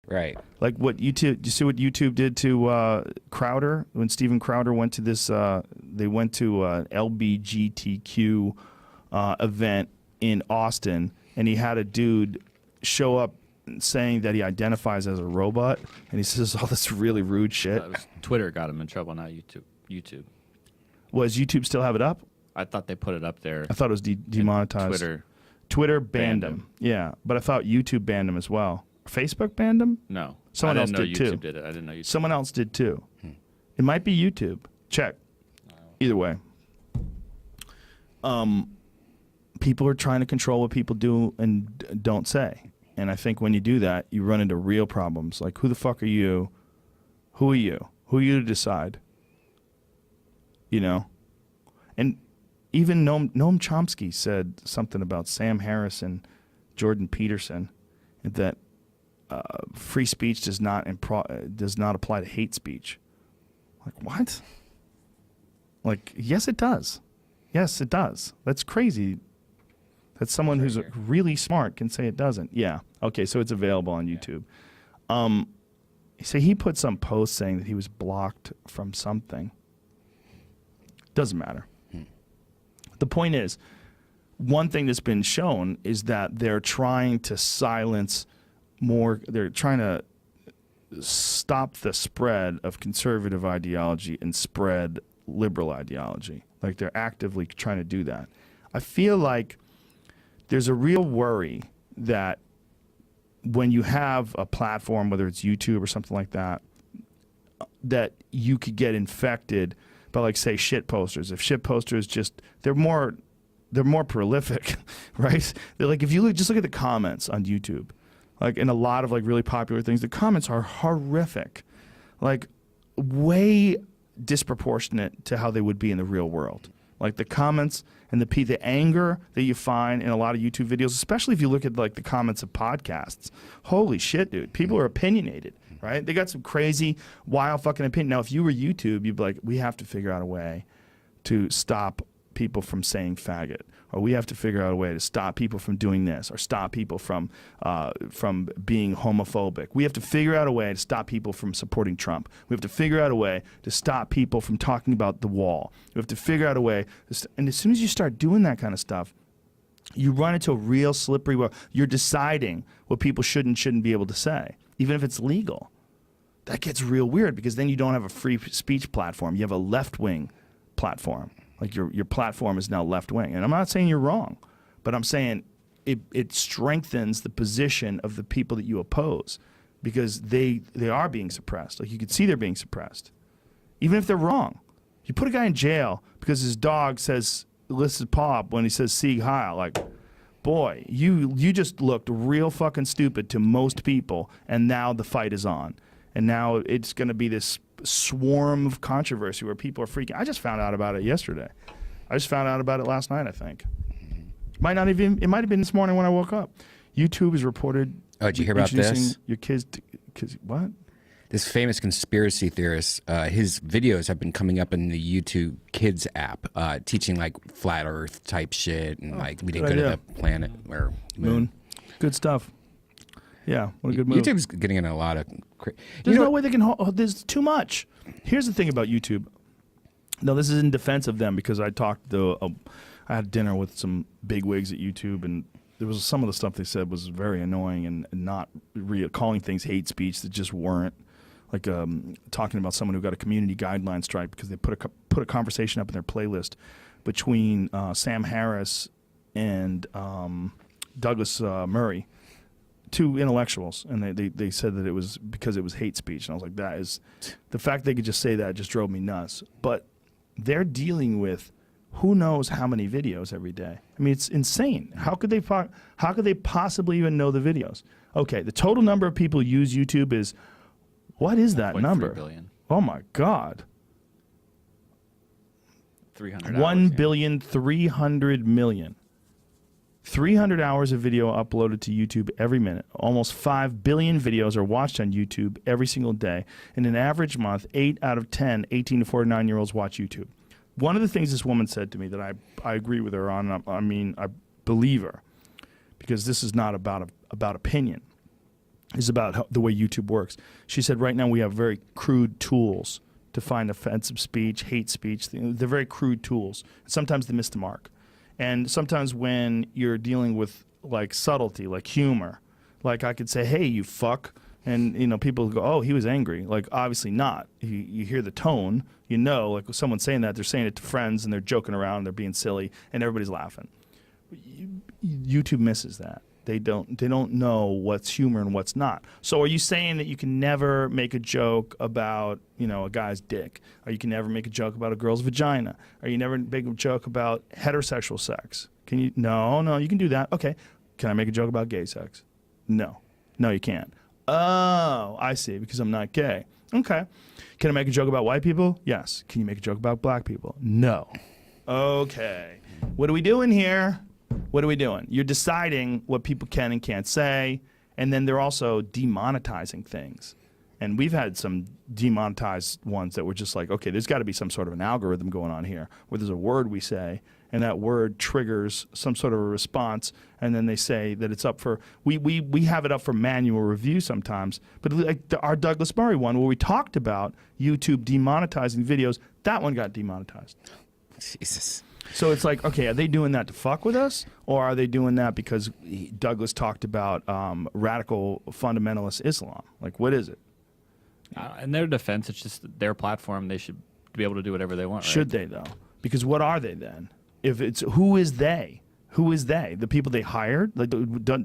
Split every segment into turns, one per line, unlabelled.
Right.
Like what YouTube, you see what YouTube did to Crowder when Steven Crowder went to this, they went to LBGTQ event in Austin, and he had a dude show up saying that he identifies as a robot, and he says all this really rude shit.
Twitter got him in trouble, not YouTube.
Was YouTube still have it up?
I thought they put it up there.
I thought it was demonetized.
Twitter
banned him. Yeah, but I thought YouTube banned him as well. Facebook banned him?
No.
Someone else
did
too.
YouTube did it. I didn't know YouTube.
Someone else did too. It might be YouTube. Check. Either way. People are trying to control what people do and don't say. And I think when you do that, you run into real problems. Like, who the fuck are you? Who are you? Who are you to decide? You know? And even Noam Chomsky said something about Sam Harris and Jordan Peterson, that free speech does not apply to hate speech. Like, what? Like, yes, it does. Yes, it does. That's crazy. That someone who's really smart can say it doesn't. Yeah. Okay, so it's available on YouTube. So he put some post saying that he was blocked from something. Doesn't matter. The point is, one thing that's been shown is that they're trying to silence more, they're trying to stop the spread of conservative ideology and spread liberal ideology. Like, they're actively trying to do that. I feel like there's a real worry that when you have a platform, whether it's YouTube or something like that, that you could get infected by, like, say, shit posters. If shit posters they're more prolific, right? They're like, if you just look at the comments on YouTube, like in a lot of like really popular things, the comments are horrific, like way disproportionate to how they would be in the real world. Like the comments and the anger that you find in a lot of YouTube videos, especially if you look at like the comments of podcasts. Holy shit, dude. People are opinionated, right? They got some crazy, wild fucking opinion. Now, if you were YouTube, you'd be like, we have to figure out a way to stop people from saying faggot, or we have to figure out a way to stop people from doing this, or stop people from being homophobic. We have to figure out a way to stop people from supporting Trump. We have to figure out a way to stop people from talking about the wall. We have to figure out a way, and as soon as you start doing that kind of stuff, you run into a real slippery well. You're deciding what people should and shouldn't be able to say, even if it's legal. That gets real weird, because then you don't have a free speech platform. You have a left-wing platform. Like your platform is now left-wing. And I'm not saying you're wrong, but I'm saying it strengthens the position of the people that you oppose, because they are being suppressed. Like, you can see they're being suppressed, even if they're wrong. You put a guy in jail because his dog says, listen to Pop when he says Sieg Heil. Like, boy, you just looked real fucking stupid to most people, and now the fight is on. And now it's going to be this swarm of controversy where people are freaking. I just found out about it yesterday. I just found out about it last night, I think. It might have been this morning when I woke up. YouTube has reported.
Oh, did you hear about this?
Your kids, what?
This famous conspiracy theorist, his videos have been coming up in the YouTube Kids app, teaching like flat Earth type shit, and like we didn't go to the planet or moon.
Good stuff. Yeah, what a good move.
YouTube's getting in a lot of.
There's no way they can. There's too much. Here's the thing about YouTube. No, this is in defense of them, because I talked to. I had dinner with some bigwigs at YouTube, and there was some of the stuff they said was very annoying and not real, calling things hate speech that just weren't. Like talking about someone who got a community guideline strike because they put a conversation up in their playlist between Sam Harris and Douglas Murray. Two intellectuals, and they said that it was because it was hate speech, and I was like, that is, the fact they could just say that just drove me nuts. But they're dealing with who knows how many videos every day. I mean, it's insane. How could they possibly even know the videos? Okay, the total number of people who use YouTube is, what is that number?
1.3 billion.
Oh my God.
300
1,300,000,000. 300 hours of video uploaded to YouTube every minute. Almost 5 billion videos are watched on YouTube every single day. In an average month, 8 out of 10 18 to 49-year-olds watch YouTube. One of the things this woman said to me that I agree with her on, I mean, I believe her, because this is not about opinion. is about the way YouTube works. She said right now we have very crude tools to find offensive speech, hate speech. They're very crude tools. Sometimes they miss the mark. And sometimes when you're dealing with like subtlety, like humor, like I could say, hey, you fuck. And, you know, people go, oh, he was angry. Like, obviously not. You hear the tone, you know, like someone saying that, they're saying it to friends and they're joking around, they're being silly, and everybody's laughing. YouTube misses that. They don't know what's humor and what's not. So are you saying that you can never make a joke about, you know, a guy's dick? Or you can never make a joke about a girl's vagina? Or you never make a joke about heterosexual sex? Can you? No, you can do that. Okay. Can I make a joke about gay sex? No, you can't. Oh, I see, because I'm not gay. Okay. Can I make a joke about white people? Yes. Can you make a joke about black people? No. Okay. What are we doing here? What are we doing? You're deciding what people can and can't say, and then they're also demonetizing things. And we've had some demonetized ones that were just like, okay, there's got to be some sort of an algorithm going on here where there's a word we say, and that word triggers some sort of a response, and then they say that it's up for, we have it up for manual review sometimes. But like our Douglas Murray one where we talked about YouTube demonetizing videos, that one got demonetized.
Jesus.
So it's like, okay, are they doing that to fuck with us, or are they doing that because Douglas talked about radical fundamentalist Islam? Like, what is it?
In their defense, it's just their platform. They should be able to do whatever they want. Right?
Should they, though? Because what are they then? If it's who is they? Who is they? The people they hired? Like,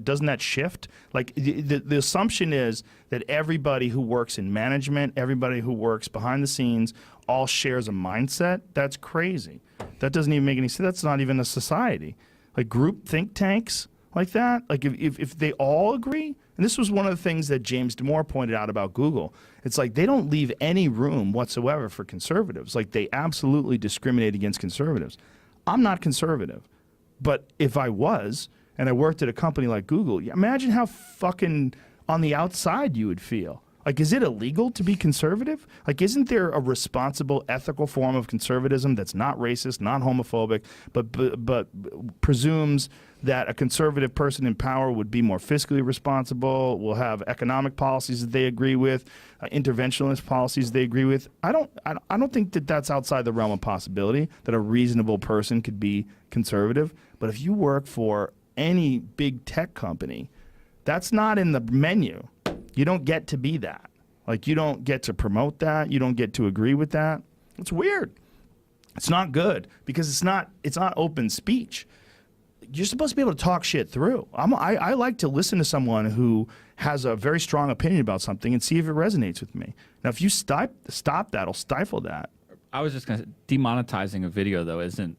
doesn't that shift? Like, the assumption is that everybody who works in management, everybody who works behind the scenes, all shares a mindset. That's crazy. That doesn't even make any sense. That's not even a society. Like group think tanks like that. Like if they all agree, and this was one of the things that James Damore pointed out about Google. It's like they don't leave any room whatsoever for conservatives. Like they absolutely discriminate against conservatives. I'm not conservative. But if I was, and I worked at a company like Google, imagine how fucking on the outside you would feel. Like, is it illegal to be conservative? Like, isn't there a responsible, ethical form of conservatism that's not racist, not homophobic, but presumes that a conservative person in power would be more fiscally responsible, will have economic policies that they agree with, interventionist policies they agree with? I don't think that that's outside the realm of possibility that a reasonable person could be conservative. But if you work for any big tech company, that's not in the menu. You don't get to be that. Like, you don't get to promote that. You don't get to agree with that. It's weird. It's not good because it's not open speech. You're supposed to be able to talk shit through. I like to listen to someone who has a very strong opinion about something and see if it resonates with me. Now, if you stop that or stifle that.
I was just going to say, demonetizing a video, though, isn't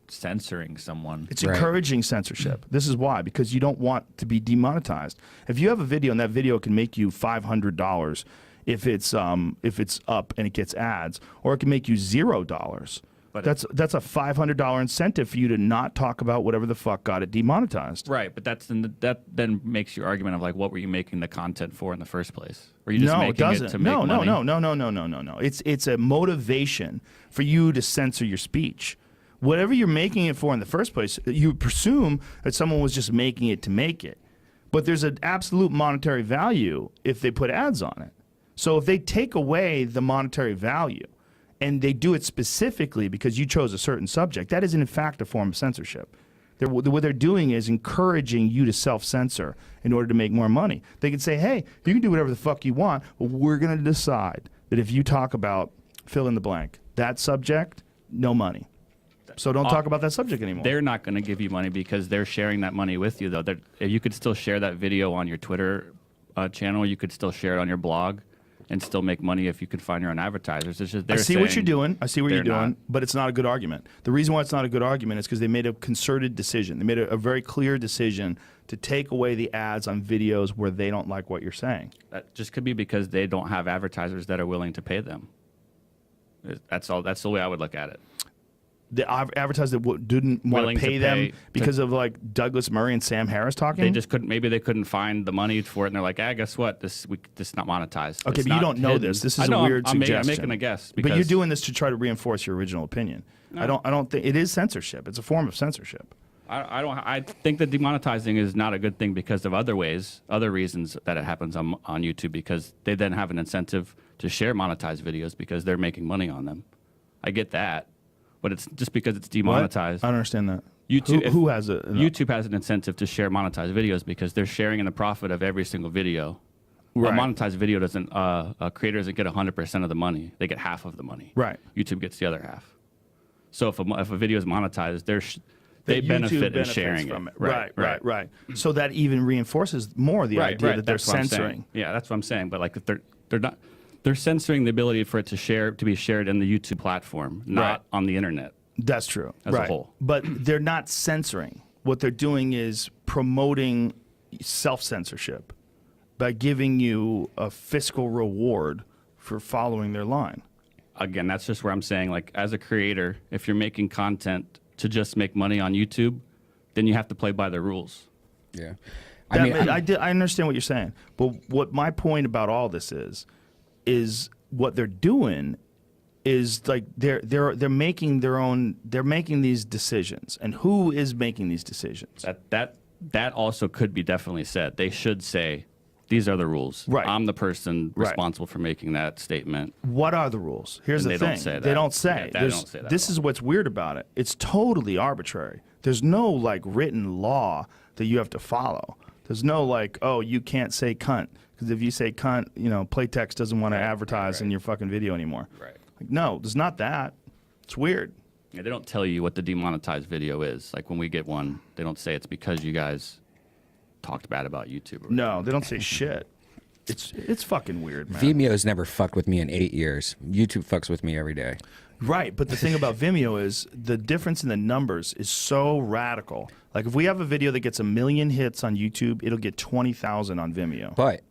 censoring someone.
It's encouraging censorship. This is why, because you don't want to be demonetized. If you have a video and that video can make you $500 if it's up and it gets ads, or it can make you $0. But that's a $500 incentive for you to not talk about whatever the fuck got it demonetized.
Right, but that then makes your argument of like, what were you making the content for in the first place? Were you just making it to make money?
No. It's a motivation for you to censor your speech. Whatever you're making it for in the first place, you presume that someone was just making it to make it. But there's an absolute monetary value if they put ads on it. So if they take away the monetary value and they do it specifically because you chose a certain subject, that is in fact a form of censorship. What they're doing is encouraging you to self-censor in order to make more money. They can say, hey, you can do whatever the fuck you want, but we're going to decide that if you talk about fill in the blank, that subject, no money. So don't talk about that subject anymore.
They're not going to give you money because they're sharing that money with you, though. You could still share that video on your Twitter channel. You could still share it on your blog and still make money if you could find your own advertisers. It's just
I see what you're doing. I see what you're doing, but it's not a good argument. The reason why it's not a good argument is because they made a concerted decision. They made a very clear decision to take away the ads on videos where they don't like what you're saying.
That just could be because they don't have advertisers that are willing to pay them. That's all. That's the way I would look at it.
The advertisers that didn't want to pay them because of like Douglas Murray and Sam Harris talking?
They just couldn't. Maybe they couldn't find the money for it, and they're like, guess what? This is not monetized.
Okay,
it's
but you don't know this. This is a weird suggestion.
I'm making a guess.
But you're doing this to try to reinforce your original opinion. No. I don't think it is censorship. It's a form of censorship.
I think that demonetizing is not a good thing because of other reasons that it happens on YouTube, because they then have an incentive to share monetized videos because they're making money on them. I get that, but it's just because it's demonetized.
What? I don't understand that.
YouTube,
who has it? No.
YouTube has an incentive to share monetized videos because they're sharing in the profit of every single video.
Right.
A monetized video doesn't. A creator doesn't get 100% of the money. They get half of the money.
Right.
YouTube gets the other half. So if a video is monetized, they benefit in sharing
from it.
Right.
So that even reinforces more the idea that they're censoring.
Yeah, that's what I'm saying. But like they're censoring the ability for it to be shared in the YouTube platform, not on the internet.
That's true.
As a whole.
But they're not censoring. What they're doing is promoting self-censorship by giving you a fiscal reward for following their line.
Again, that's just where I'm saying, like, as a creator, if you're making content to just make money on YouTube, then you have to play by the rules.
Yeah. I understand what you're saying. But what my point about all this is what they're doing is like they're making they're making these decisions. And who is making these decisions?
That also could be definitely said. They should say, these are the rules.
Right.
I'm the person responsible for making that statement.
What are the rules? Here's the thing.
Don't say that.
They don't say.
Yeah, they don't say that.
This is what's weird about it. It's totally arbitrary. There's no like written law that you have to follow. There's no like, oh, you can't say cunt. Because if you say cunt, Playtex doesn't want to advertise in your fucking video anymore.
Right.
Like, no, there's not that. It's weird.
Yeah, they don't tell you what the demonetized video is. Like when we get one, they don't say it's because you guys talked bad about YouTube.
No, they don't say shit. It's fucking weird, man.
Vimeo's never fucked with me in 8 years. YouTube fucks with me every day.
Right, but the thing about Vimeo is the difference in the numbers is so radical. Like if we have a video that gets 1 million hits on YouTube, it'll get 20,000 on Vimeo.
But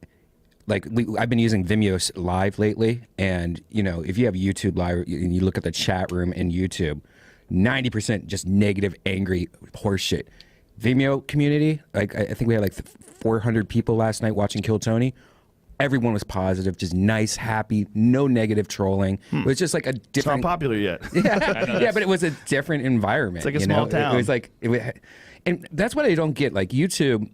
like I've been using Vimeo Live lately, and if you have YouTube Live and you look at the chat room in YouTube, 90% just negative, angry horseshit. Vimeo community, like I think we had like 400 people last night watching Kill Tony. Everyone was positive, just nice, happy, no negative trolling. It was just like a different.
It's not popular yet.
Yeah, but it was a different environment.
It's like a small town.
It was like, and that's what I don't get. Like YouTube,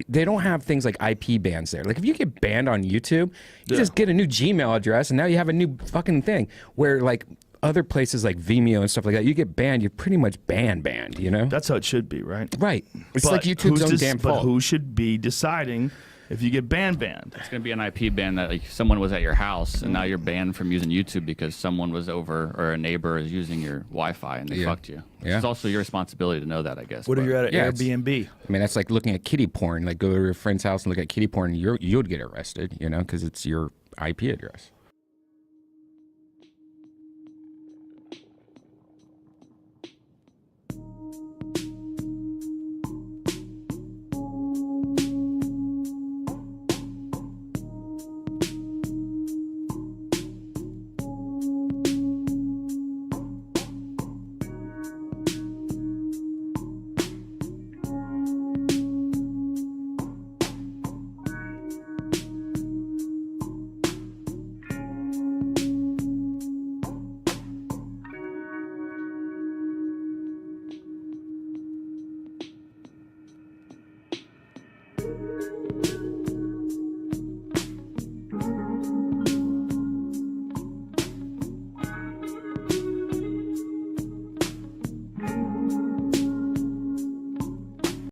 they don't have things like IP bans there. Like if you get banned on YouTube, you just get a new Gmail address, and now you have a new fucking thing. Where like other places like Vimeo and stuff like that, you get banned, you're pretty much banned,
That's how it should be, right?
Right. It's like YouTube's own damn fault.
But who should be deciding if you get banned?
It's going to be an IP ban that like, someone was at your house and now you're banned from using YouTube because someone was over or a neighbor is using your Wi-Fi and they fucked you. It's also your responsibility to know that, I guess.
What if you're at an Airbnb?
I mean, that's like looking at kiddie porn. Like go to your friend's house and look at kiddie porn, you would get arrested, because it's your IP address.